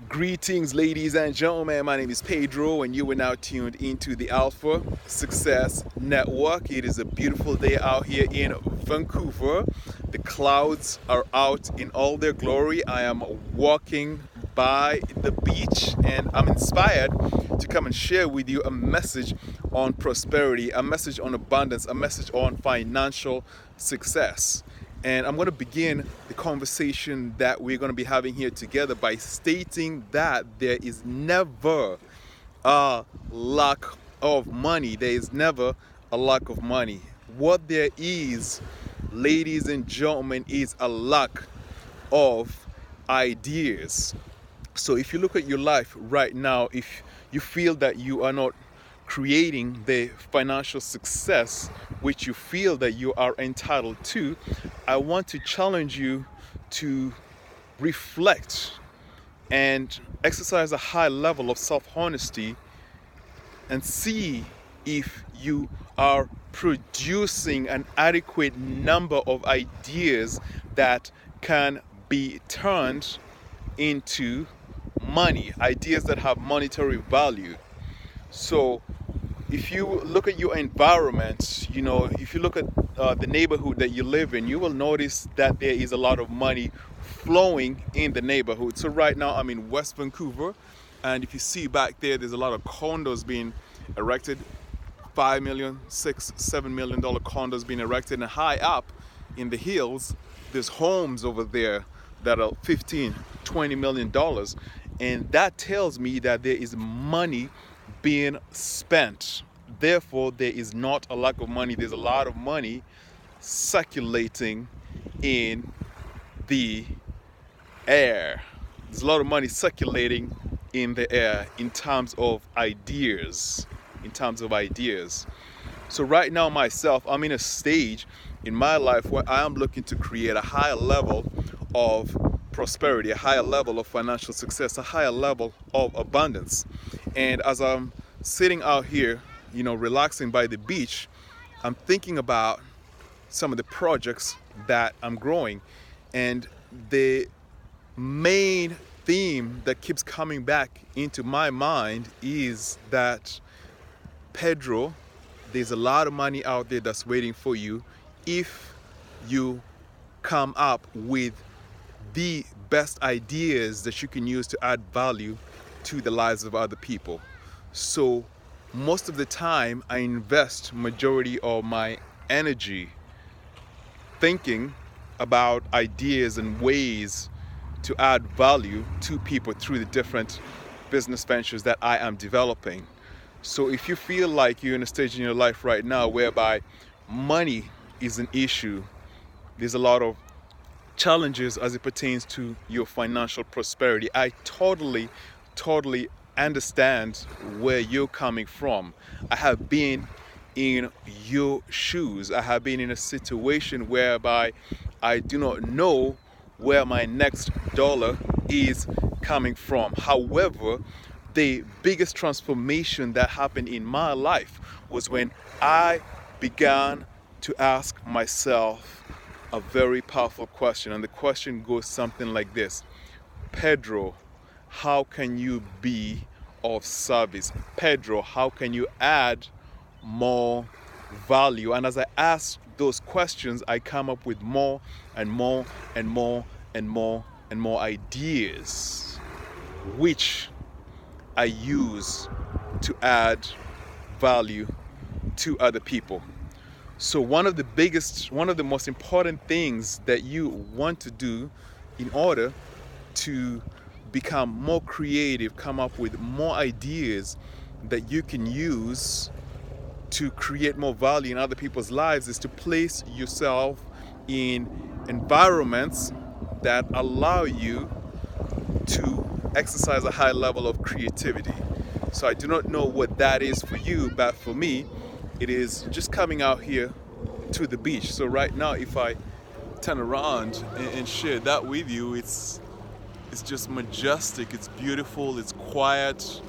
Greetings, ladies and gentlemen. My name is Pedro, and you are now tuned into the Alpha Success Network. It is a beautiful day out here in Vancouver. The clouds are out in all their glory. I am walking by the beach, and I'm inspired to come and share with you a message on prosperity, a message on abundance, a message on financial success. And I'm going to begin the conversation that we're going to be having here together by stating that there is never a lack of money. There is never a lack of money. What there is, ladies and gentlemen, is a lack of ideas. So if you look at your life right now, if you feel that you are not creating the financial success which you feel that you are entitled to, I want to challenge you to reflect and exercise a high level of self-honesty and see if you are producing an adequate number of ideas that can be turned into money, ideas that have monetary value. So if you look at your environment, if you look at the neighborhood that you live in, you will notice that there is a lot of money flowing in the neighborhood. So right now I'm in West Vancouver, and if you see back there, there's a lot of condos being erected, $5 million, $6, $7 million condos being erected, and high up in the hills, there's homes over there that are $15, $20 million. And that tells me that there is money being spent. Therefore, there is not a lack of money. There's a lot of money circulating in the air. There's a lot of money circulating in the air in terms of ideas. So right now myself, I'm in a stage in my life where I am looking to create a higher level of prosperity, a higher level of financial success, a higher level of abundance. And as I'm sitting out here, relaxing by the beach, I'm thinking about some of the projects that I'm growing. And the main theme that keeps coming back into my mind is that, Pedro, there's a lot of money out there that's waiting for you if you come up with the best ideas that you can use to add value to the lives of other people. So most of the time I invest majority of my energy thinking about ideas and ways to add value to people through the different business ventures that I am developing. So if you feel like you're in a stage in your life right now whereby money is an issue, there's a lot of challenges as it pertains to your financial prosperity, I totally understand where you're coming from. I have been in your shoes. I have been in a situation whereby I do not know where my next dollar is coming from. However, the biggest transformation that happened in my life was when I began to ask myself a very powerful question. And the question goes something like this: Pedro, how can you be of service? Pedro, how can you add more value? And as I ask those questions, I come up with more and more and more and more and more ideas, which I use to add value to other people. So one of the most important things that you want to do in order to become more creative, come up with more ideas that you can use to create more value in other people's lives, is to place yourself in environments that allow you to exercise a high level of creativity. So I do not know what that is for you, but for me, it is just coming out here to the beach. So right now, if I turn around and share that with you, it's just majestic, it's beautiful, it's quiet,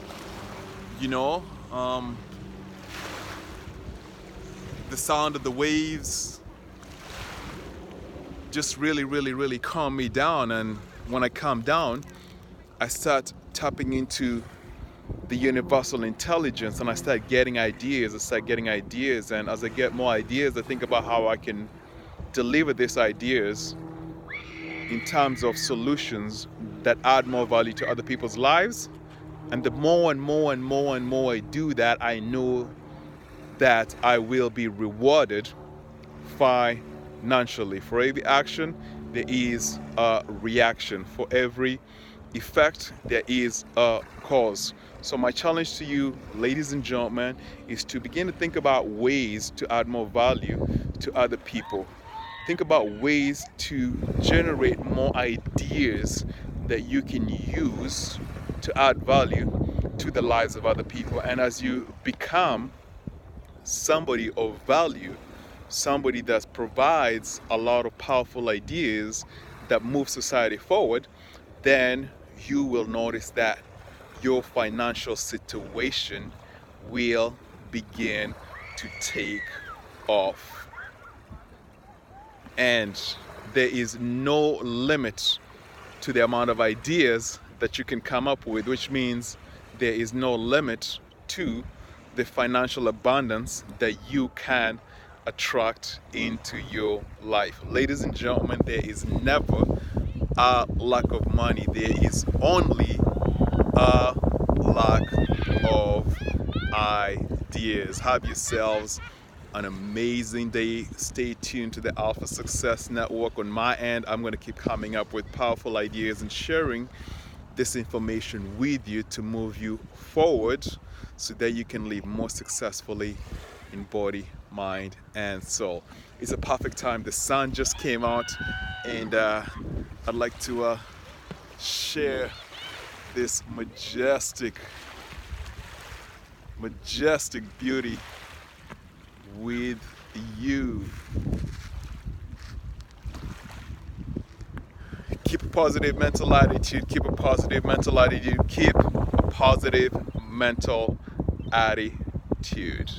the sound of the waves just really calm me down. And when I calm down, I start tapping into the universal intelligence and I start getting ideas. And as I get more ideas, I think about how I can deliver these ideas in terms of solutions that add more value to other people's lives. And the more and more and more and more I do that, I know that I will be rewarded financially. For every action, there is a reaction. For every effect, there is a cause. So my challenge to you, ladies and gentlemen, is to begin to think about ways to add more value to other people. Think about ways to generate more ideas that you can use to add value to the lives of other people. And as you become somebody of value, somebody that provides a lot of powerful ideas that move society forward, then you will notice that your financial situation will begin to take off. And there is no limit to the amount of ideas that you can come up with, which means there is no limit to the financial abundance that you can attract into your life. Ladies and gentlemen, there is never a lack of money. There is only a lack of ideas. Have yourselves an amazing day. Stay tuned to the Alpha Success Network. On my end, I'm going to keep coming up with powerful ideas and sharing this information with you to move you forward so that you can live more successfully in body, mind, and soul. It's a perfect time. The sun just came out, and I'd like to share this majestic beauty with you. Keep a positive mental attitude. Keep a positive mental attitude. Keep a positive mental attitude.